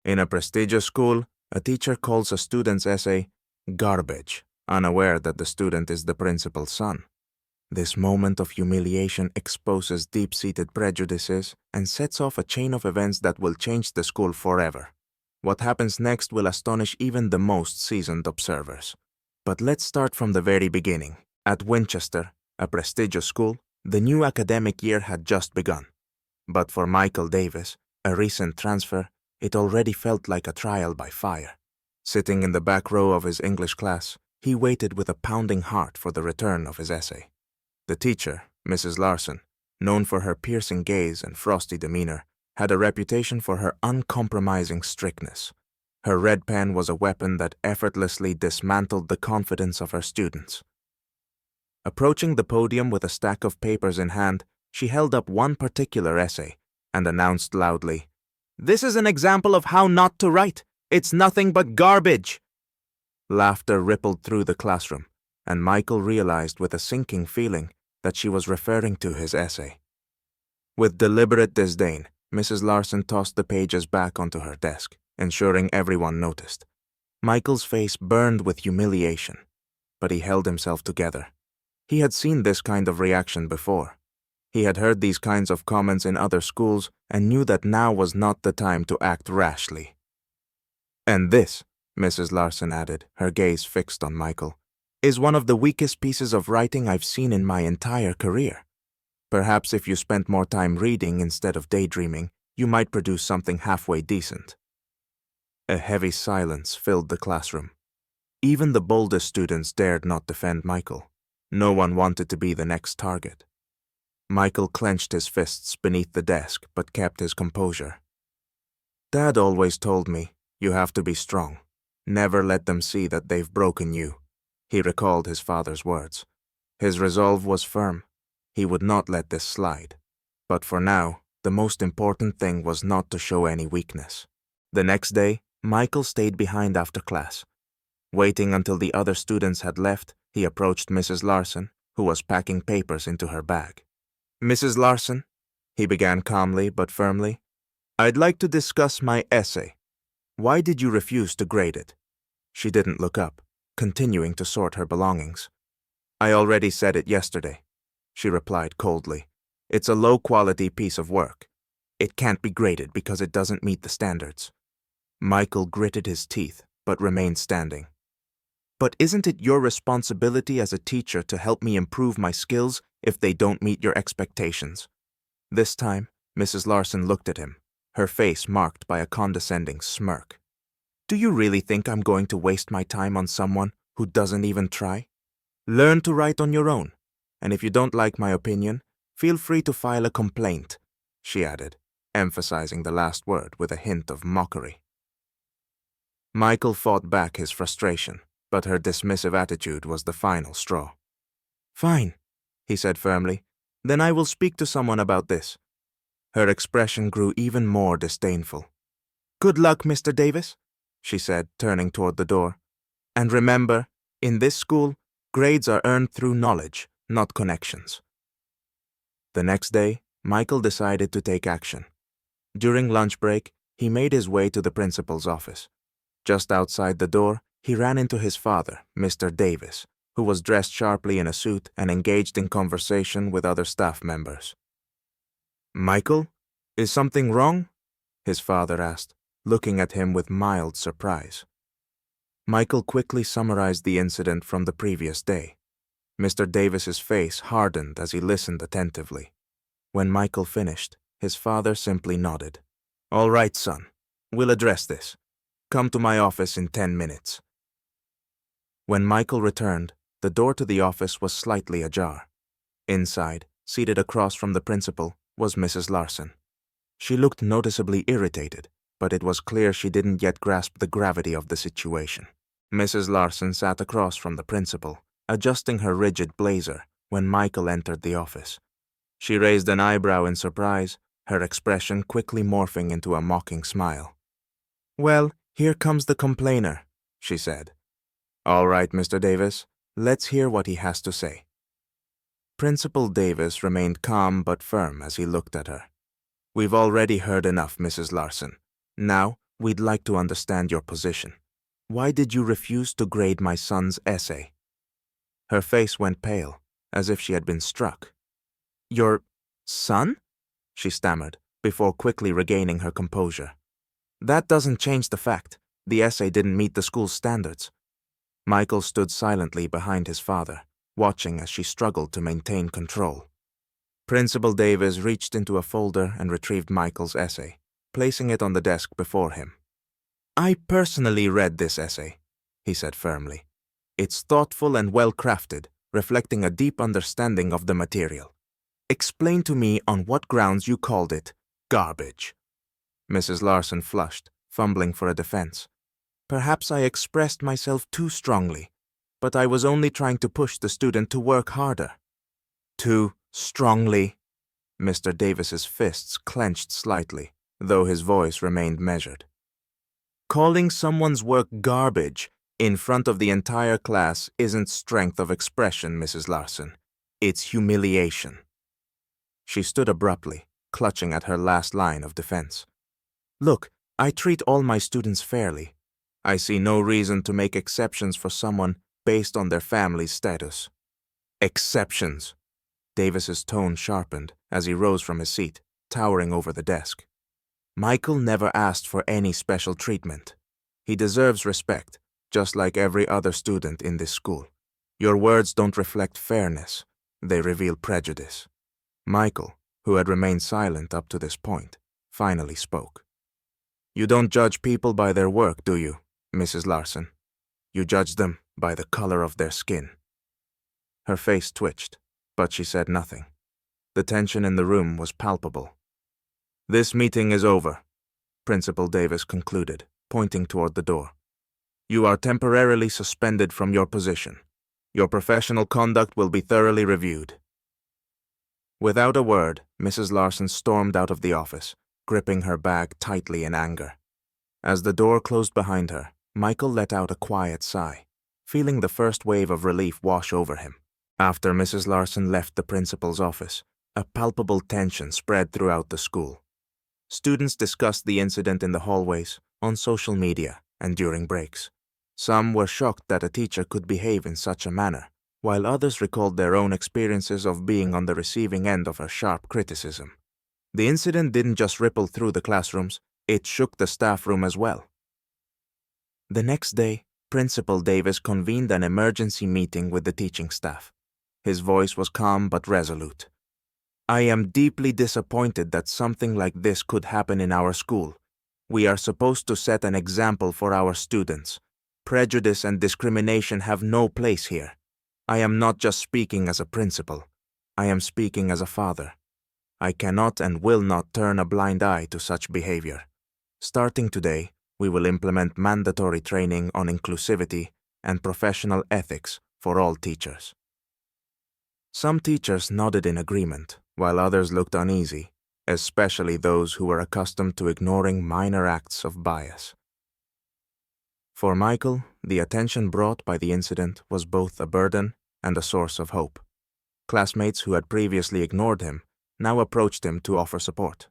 In a prestigious school, a teacher calls a student's essay garbage, unaware that the student is the principal's son. This moment of humiliation exposes deep-seated prejudices and sets off a chain of events that will change the school forever. What happens next will astonish even the most seasoned observers. But let's start from the very beginning. At Winchester, a prestigious school, the new academic year had just begun. But for Michael Davis, a recent transfer, it already felt like a trial by fire. Sitting in the back row of his English class, he waited with a pounding heart for the return of his essay. The teacher, Mrs. Larson, known for her piercing gaze and frosty demeanor, had a reputation for her uncompromising strictness. Her red pen was a weapon that effortlessly dismantled the confidence of her students. Approaching the podium with a stack of papers in hand, she held up one particular essay and announced loudly, "This is an example of how not to write. It's nothing but garbage." Laughter rippled through the classroom, and Michael realized with a sinking feeling that she was referring to his essay. With deliberate disdain, Mrs. Larson tossed the pages back onto her desk, ensuring everyone noticed. Michael's face burned with humiliation, but he held himself together. He had seen this kind of reaction before. He had heard these kinds of comments in other schools and knew that now was not the time to act rashly. "And this," Mrs. Larson added, her gaze fixed on Michael, "is one of the weakest pieces of writing I've seen in my entire career. Perhaps if you spent more time reading instead of daydreaming, you might produce something halfway decent." A heavy silence filled the classroom. Even the boldest students dared not defend Michael. No one wanted to be the next target. Michael clenched his fists beneath the desk but kept his composure. "Dad always told me, you have to be strong. Never let them see that they've broken you." He recalled his father's words. His resolve was firm. He would not let this slide. But for now, the most important thing was not to show any weakness. The next day, Michael stayed behind after class. Waiting until the other students had left, he approached Mrs. Larson, who was packing papers into her bag. "Mrs. Larson," he began calmly but firmly, "I'd like to discuss my essay. Why did you refuse to grade it?" She didn't look up, continuing to sort her belongings. "I already said it yesterday," she replied coldly. "It's a low-quality piece of work. It can't be graded because it doesn't meet the standards." Michael gritted his teeth, but remained standing. "But isn't it your responsibility as a teacher to help me improve my skills if they don't meet your expectations?" This time, Mrs. Larson looked at him, her face marked by a condescending smirk. "Do you really think I'm going to waste my time on someone who doesn't even try? Learn to write on your own, and if you don't like my opinion, feel free to file a complaint," she added, emphasizing the last word with a hint of mockery. Michael fought back his frustration, but her dismissive attitude was the final straw. "Fine," he said firmly, "then I will speak to someone about this." Her expression grew even more disdainful. "Good luck, Mr. Davis," she said, turning toward the door. "And remember, in this school, grades are earned through knowledge, not connections." The next day, Michael decided to take action. During lunch break, he made his way to the principal's office. Just outside the door, he ran into his father, Mr. Davis, who was dressed sharply in a suit and engaged in conversation with other staff members. "Michael, is something wrong?" his father asked, looking at him with mild surprise. Michael quickly summarized the incident from the previous day. Mr. Davis's face hardened as he listened attentively. When Michael finished, his father simply nodded. "All right, son. We'll address this. Come to my office in 10 minutes. When Michael returned, the door to the office was slightly ajar. Inside, seated across from the principal, was Mrs. Larson. She looked noticeably irritated, but it was clear she didn't yet grasp the gravity of the situation. Mrs. Larson sat across from the principal, adjusting her rigid blazer, when Michael entered the office. She raised an eyebrow in surprise, her expression quickly morphing into a mocking smile. "Well, here comes the complainer," she said. "All right, Mr. Davis, let's hear what he has to say." Principal Davis remained calm but firm as he looked at her. "We've already heard enough, Mrs. Larson. Now, We'd like to understand your position. Why did you refuse to grade my son's essay?" Her face went pale, as if she had been struck. "Your son?" she stammered, before quickly regaining her composure. "That doesn't change the fact. The essay didn't meet the school's standards." Michael stood silently behind his father, watching as she struggled to maintain control. Principal Davis reached into a folder and retrieved Michael's essay, placing it on the desk before him. "I personally read this essay," he said firmly. "It's thoughtful and well-crafted, reflecting a deep understanding of the material. Explain to me on what grounds you called it garbage." Mrs. Larson flushed, fumbling for a defense. "Perhaps I expressed myself too strongly, but I was only trying to push the student to work harder." "Too strongly?" Mr. Davis's fists clenched slightly, though his voice remained measured. "Calling someone's work garbage in front of the entire class isn't strength of expression, Mrs. Larson. It's humiliation." She stood abruptly, clutching at her last line of defense. "Look, I treat all my students fairly. I see no reason to make exceptions for someone based on their family's status." "Exceptions!" Davis's tone sharpened as he rose from his seat, towering over the desk. "Michael never asked for any special treatment. He deserves respect, just like every other student in this school. Your words don't reflect fairness. They reveal prejudice." Michael, who had remained silent up to this point, finally spoke. "You don't judge people by their work, do you, Mrs. Larson? You judge them by the color of their skin." Her face twitched, but she said nothing. The tension in the room was palpable. "This meeting is over," Principal Davis concluded, pointing toward the door. "You are temporarily suspended from your position. Your professional conduct will be thoroughly reviewed." Without a word, Mrs. Larson stormed out of the office, gripping her bag tightly in anger. As the door closed behind her, Michael let out a quiet sigh, feeling the first wave of relief wash over him. After Mrs. Larson left the principal's office, a palpable tension spread throughout the school. Students discussed the incident in the hallways, on social media, and during breaks. Some were shocked that a teacher could behave in such a manner, while others recalled their own experiences of being on the receiving end of her sharp criticism. The incident didn't just ripple through the classrooms, it shook the staff room as well. The next day, Principal Davis convened an emergency meeting with the teaching staff. His voice was calm but resolute. "I am deeply disappointed that something like this could happen in our school. We are supposed to set an example for our students. Prejudice and discrimination have no place here. I am not just speaking as a principal. I am speaking as a father. I cannot and will not turn a blind eye to such behavior. Starting today, we will implement mandatory training on inclusivity and professional ethics for all teachers." Some teachers nodded in agreement, while others looked uneasy, especially those who were accustomed to ignoring minor acts of bias. For Michael, the attention brought by the incident was both a burden and a source of hope. Classmates who had previously ignored him now approached him to offer support.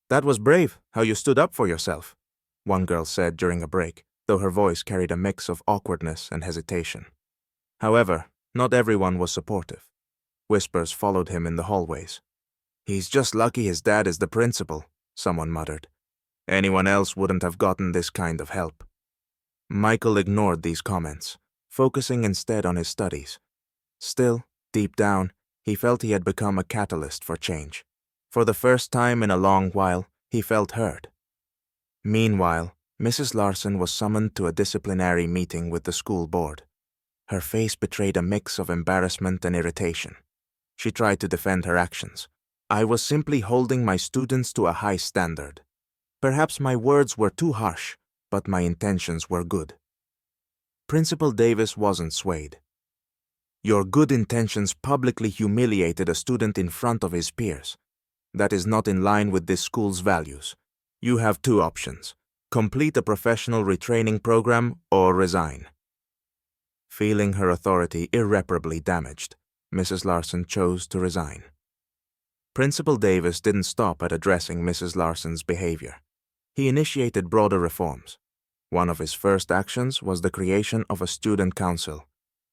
"That was brave, how you stood up for yourself," one girl said during a break, though her voice carried a mix of awkwardness and hesitation. However, not everyone was supportive. Whispers followed him in the hallways. "He's just lucky his dad is the principal," someone muttered. "Anyone else wouldn't have gotten this kind of help." Michael ignored these comments, focusing instead on his studies. Still, deep down, he felt he had become a catalyst for change. For the first time in a long while, he felt heard. Meanwhile, Mrs. Larson was summoned to a disciplinary meeting with the school board. Her face betrayed a mix of embarrassment and irritation. She tried to defend her actions. "I was simply holding my students to a high standard. Perhaps my words were too harsh, but my intentions were good." Principal Davis wasn't swayed. "Your good intentions publicly humiliated a student in front of his peers. That is not in line with this school's values. You have two options: complete a professional retraining program or resign." Feeling her authority irreparably damaged, Mrs. Larson chose to resign. Principal Davis didn't stop at addressing Mrs. Larson's behavior. He initiated broader reforms. One of his first actions was the creation of a student council,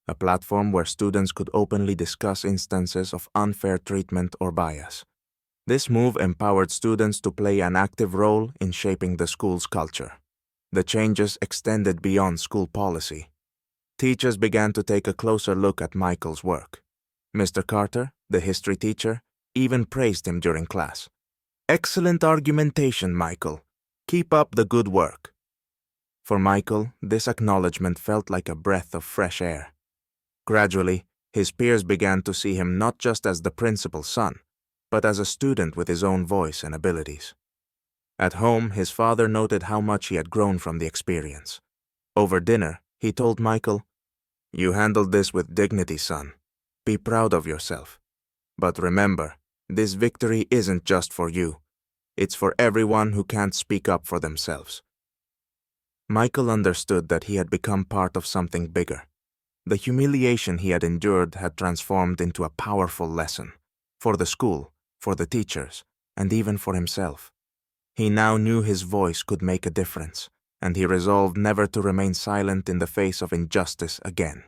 a platform where students could openly discuss instances of unfair treatment or bias. This move empowered students to play an active role in shaping the school's culture. The changes extended beyond school policy. Teachers began to take a closer look at Michael's work. Mr. Carter, the history teacher, even praised him during class. "Excellent argumentation, Michael. Keep up the good work." For Michael, this acknowledgement felt like a breath of fresh air. Gradually, his peers began to see him not just as the principal's son, but as a student with his own voice and abilities. At home, his father noted how much he had grown from the experience. Over dinner, he told Michael, "You handled this with dignity, son. Be proud of yourself. But remember, this victory isn't just for you. It's for everyone who can't speak up for themselves." Michael understood that he had become part of something bigger. The humiliation he had endured had transformed into a powerful lesson, for the school, for the teachers, and even for himself. He now knew his voice could make a difference, and he resolved never to remain silent in the face of injustice again.